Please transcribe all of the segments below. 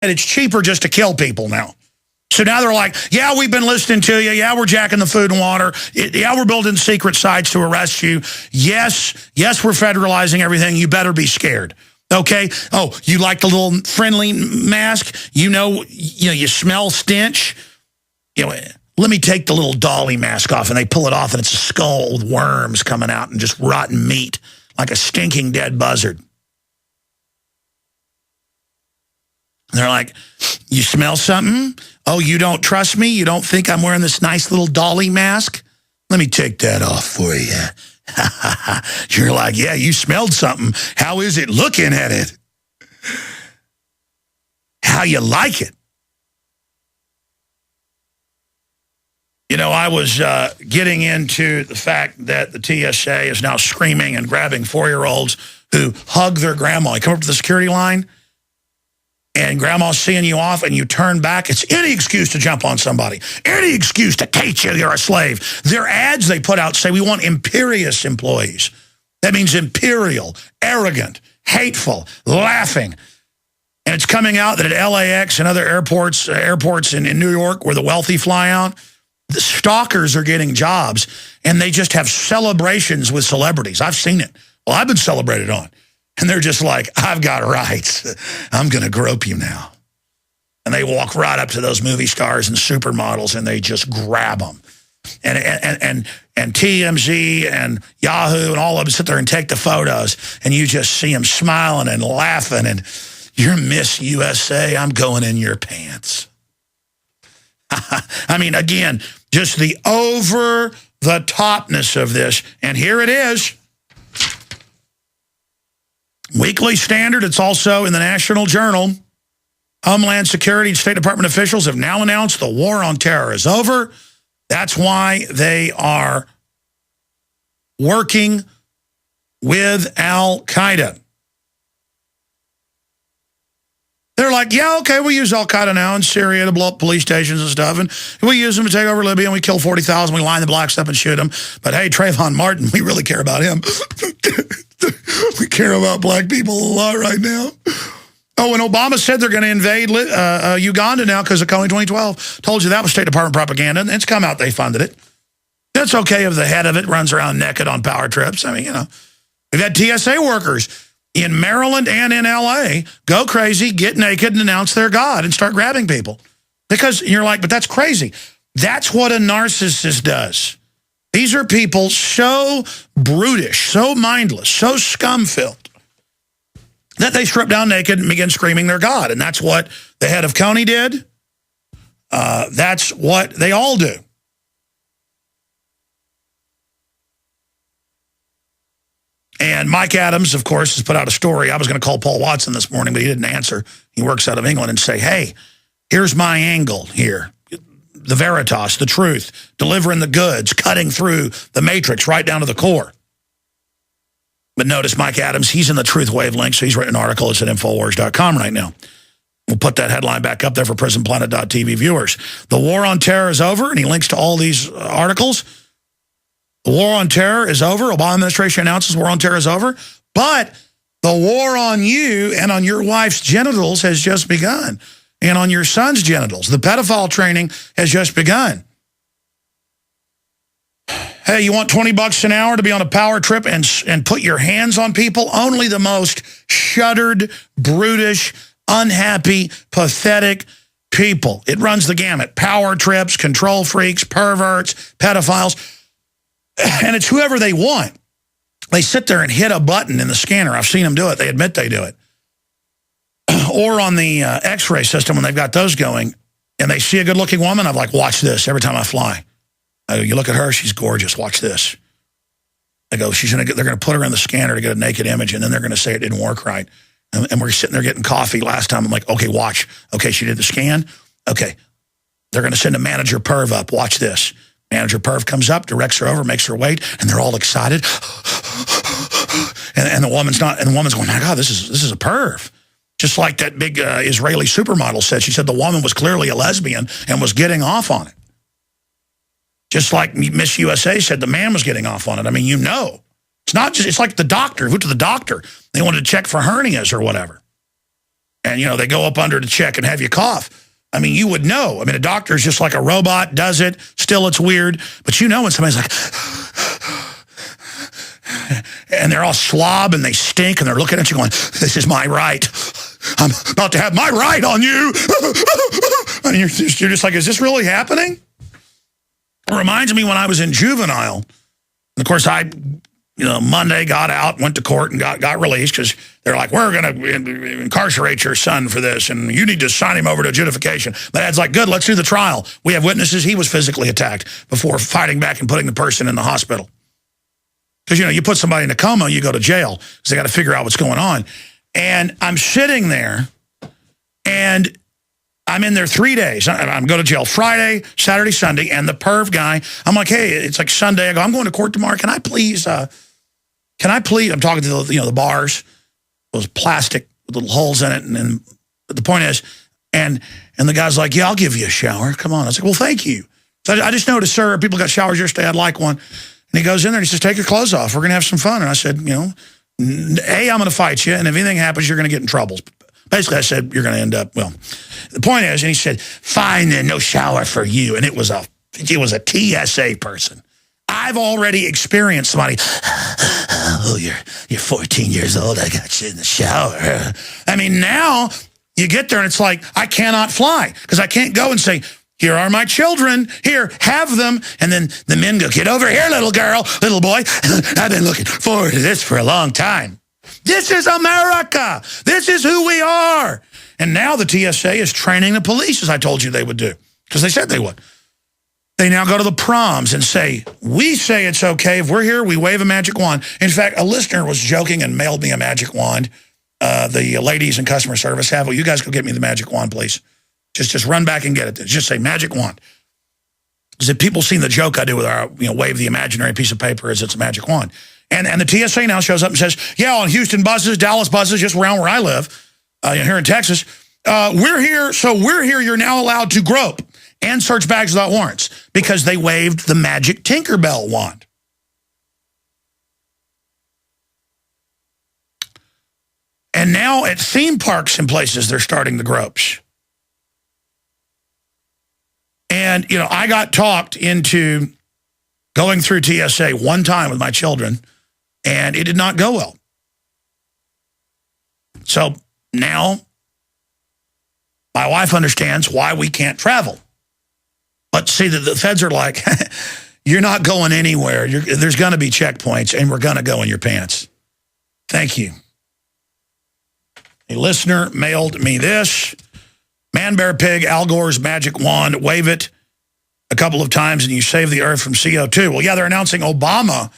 And it's cheaper just to kill people now. So now they're like, yeah, we've been listening to you. Yeah, we're jacking the food and water. Yeah, we're building secret sites to arrest you. Yes, we're federalizing everything. You better be scared. Okay? Oh, you like the little friendly mask? You smell stench? Let me take the little dolly mask off. And they pull it off, and it's a skull with worms coming out and just rotten meat, like a stinking dead buzzard. And they're like, you smell something? Oh, you don't trust me? You don't think I'm wearing this nice little dolly mask? Let me take that off for you. You're like, yeah, you smelled something. How is it looking at it? How you like it? I was getting into the fact that the TSA is now screaming and grabbing 4-year-olds who hug their grandma. You come up to the security line, and grandma's seeing you off, and you turn back. It's any excuse to jump on somebody. Any excuse to teach you you're a slave. Their ads they put out say, we want imperious employees. That means imperial, arrogant, hateful, laughing. And it's coming out that at LAX and other airports in New York where the wealthy fly out, the stalkers are getting jobs, and they just have celebrations with celebrities. I've seen it. Well, I've been celebrated on. And they're just like, I've got rights. I'm going to grope you now. And they walk right up to those movie stars and supermodels, and they just grab them. And TMZ and Yahoo and all of them sit there and take the photos, and you just see them smiling and laughing, and you're Miss USA. I'm going in your pants. I mean, again, just the over-the-topness of this. And here it is. Weekly Standard, it's also in the National Journal. Homeland Security and State Department officials have now announced the war on terror is over. That's why they are working with Al-Qaeda. They're like, yeah, okay, we use Al-Qaeda now in Syria to blow up police stations and stuff, and we use them to take over Libya, and we kill 40,000, we line the blacks up and shoot them. But hey, Trayvon Martin, we really care about him. We care about black people a lot right now. Oh, and Obama said they're going to invade Uganda now because of Coney 2012. Told you that was State Department propaganda, and it's come out they funded it. That's okay if the head of it runs around naked on power trips. I mean, we've had TSA workers in Maryland and in L.A. go crazy, get naked, and announce their God and start grabbing people. Because you're like, but that's crazy. That's what a narcissist does. These are people so brutish, so mindless, so scum-filled that they strip down naked and begin screaming their God. And that's what the head of Coney did. That's what they all do. And Mike Adams, of course, has put out a story. I was going to call Paul Watson this morning, but he didn't answer. He works out of England, and say, hey, here's my angle here. The veritas, the truth, delivering the goods, cutting through the matrix right down to the core. But notice Mike Adams, he's in the truth wavelength, so he's written an article. It's at Infowars.com right now. We'll put that headline back up there for Prisonplanet.tv viewers. The war on terror is over, and he links to all these articles. The war on terror is over. Obama administration announces war on terror is over. But the war on you and on your wife's genitals has just begun. And on your son's genitals. The pedophile training has just begun. Hey, you want $20 an hour to be on a power trip and put your hands on people? Only the most shuttered, brutish, unhappy, pathetic people. It runs the gamut. Power trips, control freaks, perverts, pedophiles. And it's whoever they want. They sit there and hit a button in the scanner. I've seen them do it. They admit they do it. Or on the X-ray system when they've got those going, and they see a good-looking woman, I'm like, watch this every time I fly. I go, you look at her, she's gorgeous. Watch this. I go, they're going to put her in the scanner to get a naked image, and then they're going to say it didn't work right. And we're sitting there getting coffee last time. I'm like, okay, watch. Okay, she did the scan. Okay, they're going to send a manager perv up. Watch this. Manager perv comes up, directs her over, makes her wait, and they're all excited. and the woman's not. And the woman's going, my God, this is a perv. Just like that big Israeli supermodel said. She said the woman was clearly a lesbian and was getting off on it. Just like Miss USA said the man was getting off on it. I mean, it's not just, it's like the doctor. Who to the doctor? They wanted to check for hernias or whatever. And, they go up under to check and have you cough. I mean, you would know. I mean, a doctor is just like a robot, does it. Still, it's weird. But when somebody's like, and they're all slob and they stink and they're looking at you going, this is my right. I'm about to have my right on you. And you're just like, is this really happening? It reminds me when I was in juvenile. And of course, I Monday got out, went to court, and got released because they're like, we're going to incarcerate your son for this, and you need to sign him over to adjudication. My dad's like, good, let's do the trial. We have witnesses. He was physically attacked before fighting back and putting the person in the hospital. Because, you put somebody in a coma, you go to jail because they got to figure out what's going on. And I'm sitting there, and I'm in there 3 days. I'm going to jail Friday, Saturday, Sunday, and the perv guy, I'm like, hey, it's like Sunday. I go, I'm going to court tomorrow. Can I please, I'm talking to the bars, those plastic with little holes in it. And the point is, and the guy's like, yeah, I'll give you a shower. Come on. I was like, well, thank you. So I just noticed, sir, people got showers yesterday. I'd like one. And he goes in there and he says, take your clothes off. We're going to have some fun. And I said, I'm going to fight you. And if anything happens, you're going to get in trouble. Basically, I said, you're going to end up, the point is, and he said, fine, then, no shower for you. And it was a TSA person. I've already experienced somebody, oh, you're 14 years old, I got you in the shower. I mean, now you get there and it's like, I cannot fly because I can't go and say, here are my children, here, have them. And then the men go, get over here, little girl, little boy. I've been looking forward to this for a long time. This is America. This is who we are. And now the TSA is training the police, as I told you they would do, because they said they would. They now go to the proms and say, we say it's okay. If we're here, we wave a magic wand. In fact, a listener was joking and mailed me a magic wand. The ladies in customer service have, well, you guys go get me the magic wand, please. Just run back and get it. Just say magic wand. Because if people seen the joke I do with our, wave the imaginary piece of paper as it's a magic wand. And the TSA now shows up and says, yeah, on Houston buses, Dallas buses, just around where I live, here in Texas, we're here, you're now allowed to grope and search bags without warrants because they waved the magic Tinkerbell wand. And now at theme parks and places, they're starting the gropes. And, I got talked into going through TSA one time with my children, and it did not go well. So now my wife understands why we can't travel. But see, the feds are like, you're not going anywhere. There's going to be checkpoints, and we're going to go in your pants. Thank you. A listener mailed me this. Man, bear, pig, Al Gore's magic wand, wave it a couple of times and you save the earth from CO2. Well, yeah, they're announcing Obama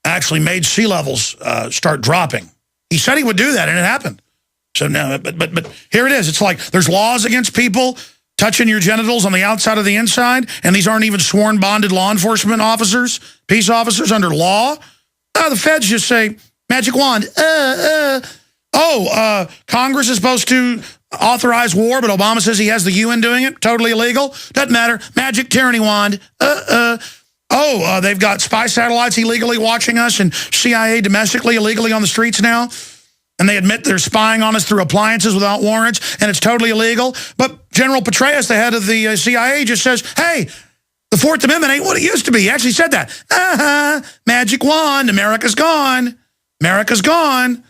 actually made sea levels start dropping. He said he would do that, and it happened. So now, but here it is. It's like there's laws against people touching your genitals on the outside of the inside, and these aren't even sworn, bonded law enforcement officers, peace officers under law. The feds just say, magic wand, Congress is supposed to authorize war, but Obama says he has the UN doing it. Totally illegal. Doesn't matter. Magic tyranny wand. They've got spy satellites illegally watching us and CIA domestically illegally on the streets now. And they admit they're spying on us through appliances without warrants, and it's totally illegal. But General Petraeus, the head of the CIA, just says, hey, the Fourth Amendment ain't what it used to be. He actually said that. Magic wand. America's gone. America's gone.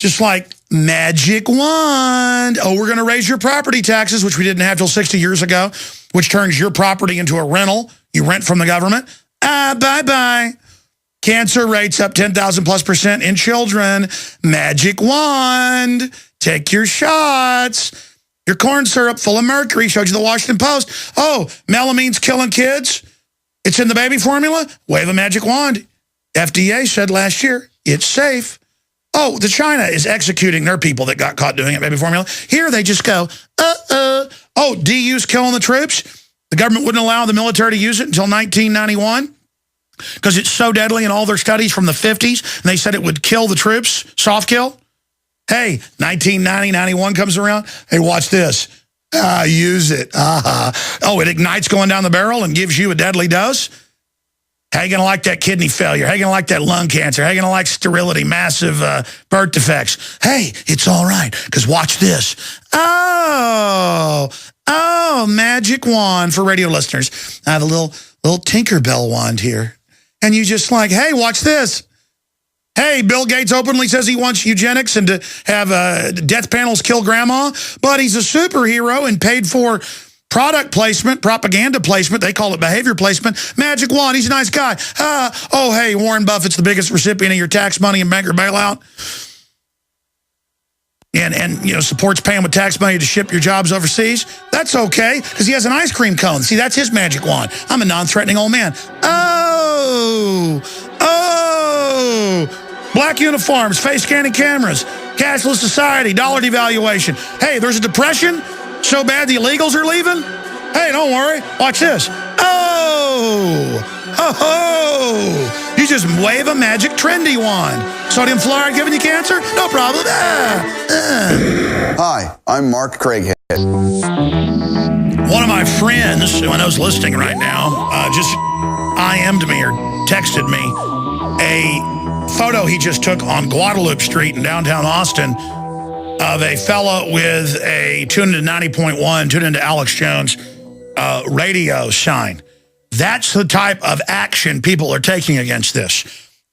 Just like magic wand. Oh, we're going to raise your property taxes, which we didn't have till 60 years ago, which turns your property into a rental. You rent from the government. Bye-bye. Cancer rates up 10,000+% in children. Magic wand. Take your shots. Your corn syrup full of mercury. Showed you the Washington Post. Oh, melamine's killing kids. It's in the baby formula. Wave a magic wand. FDA said last year it's safe. Oh, China is executing their people that got caught doing it, baby formula. Here they just go, Oh, DU's killing the troops. The government wouldn't allow the military to use it until 1991 because it's so deadly in all their studies from the 50s. And they said it would kill the troops, soft kill. Hey, 1990, 91 comes around. Hey, watch this. Use it. Oh, it ignites going down the barrel and gives you a deadly dose. How you going to like that kidney failure? How you going to like that lung cancer? How you going to like sterility, massive birth defects? Hey, it's all right, because watch this. Oh, magic wand for radio listeners. I have a little Tinkerbell wand here. And you just like, hey, watch this. Hey, Bill Gates openly says he wants eugenics and to have death panels kill grandma, but he's a superhero and paid for product placement, propaganda placement. They call it behavior placement. Magic wand. He's a nice guy. Oh, hey, Warren Buffett's the biggest recipient of your tax money and banker bailout. And you know, supports paying with tax money to ship your jobs overseas. That's okay, because he has an ice cream cone. See, that's his magic wand. I'm a non-threatening old man. Oh. Black uniforms, face scanning cameras, cashless society, dollar devaluation. Hey, there's a depression so bad the illegals are leaving. Hey, don't worry. Watch this. Oh, you just wave a magic trendy wand. Sodium fluoride giving you cancer? No problem. Hi, I'm Mark Craighead. One of my friends, who I know is listening right now, just IM'd me or texted me a photo he just took on Guadalupe Street in downtown Austin of a fella with a tune into 90.1, tune into Alex Jones radio sign. That's the type of action people are taking against this.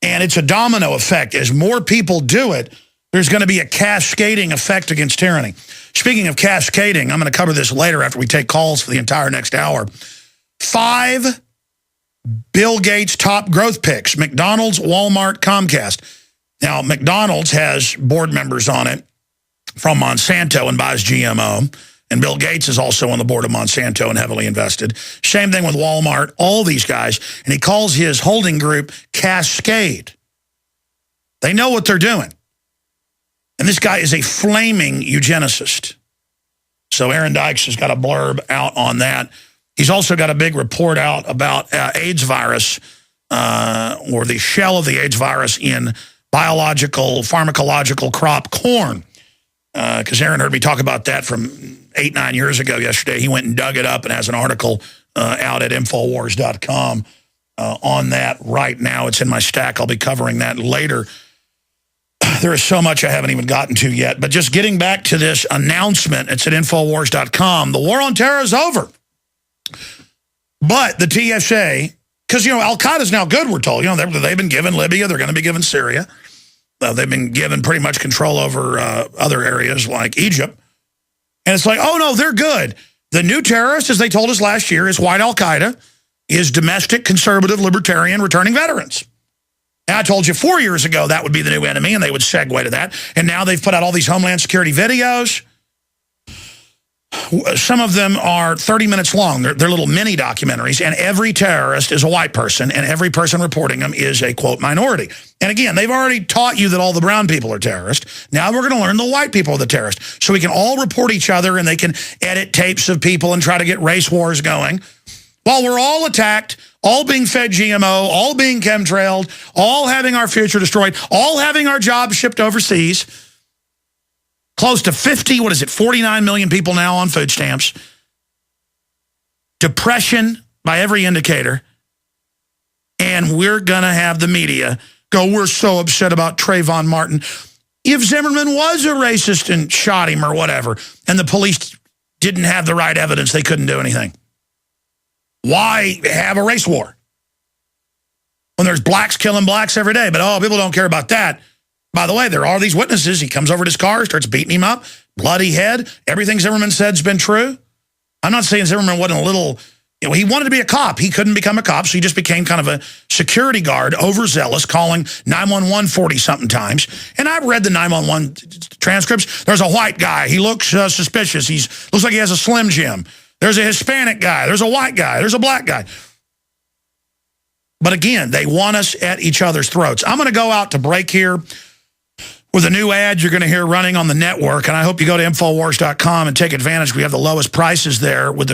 And it's a domino effect. As more people do it, there's going to be a cascading effect against tyranny. Speaking of cascading, I'm going to cover this later after we take calls for the entire next hour. 5 Bill Gates top growth picks: McDonald's, Walmart, Comcast. Now, McDonald's has board members on it from Monsanto and buys GMO. And Bill Gates is also on the board of Monsanto and heavily invested. Same thing with Walmart, all these guys. And he calls his holding group Cascade. They know what they're doing. And this guy is a flaming eugenicist. So Aaron Dykes has got a blurb out on that. He's also got a big report out about AIDS virus, or the shell of the AIDS virus in biological, pharmacological crop corn. Because Aaron heard me talk about that from 8-9 years ago yesterday. He went and dug it up and has an article out at Infowars.com on that right now. It's in my stack. I'll be covering that later. There is so much I haven't even gotten to yet. But just getting back to this announcement, it's at Infowars.com. The war on terror is over. But the TSA, because, you know, Al-Qaeda's now good, we're told. You know, they've been given Libya. They're going to be given Syria. They've been given pretty much control over other areas like Egypt. And it's like, oh, no, they're good. The new terrorist, as they told us last year, is white Al-Qaeda, is domestic, conservative, libertarian, returning veterans. And I told you 4 years ago that would be the new enemy, and they would segue to that. And now they've put out all these Homeland Security videos. Some of them are 30 minutes long. They're little mini documentaries, and every terrorist is a white person, and every person reporting them is a, quote, minority. And again, they've already taught you that all the brown people are terrorists. Now we're going to learn the white people are the terrorists. So we can all report each other, and they can edit tapes of people and try to get race wars going. While we're all attacked, all being fed GMO, all being chemtrailed, all having our future destroyed, all having our jobs shipped overseas. Close to 49 million people now on food stamps. Depression by every indicator. And we're going to have the media go, we're so upset about Trayvon Martin. If Zimmerman was a racist and shot him or whatever, and the police didn't have the right evidence, they couldn't do anything. Why have a race war? When there's blacks killing blacks every day. But, oh, people don't care about that. By the way, there are these witnesses. He comes over to his car, starts beating him up, bloody head. Everything Zimmerman said's been true. I'm not saying Zimmerman wasn't a little, you know, he wanted to be a cop. He couldn't become a cop, so he just became kind of a security guard, overzealous, calling 911 40-something times. And I've read the 911 transcripts. There's a white guy. He looks suspicious. Looks like he has a Slim Jim. There's a Hispanic guy. There's a white guy. There's a black guy. But again, they want us at each other's throats. I'm going to go out to break here with a new ad you're going to hear running on the network, and I hope you go to Infowars.com and take advantage. We have the lowest prices there with the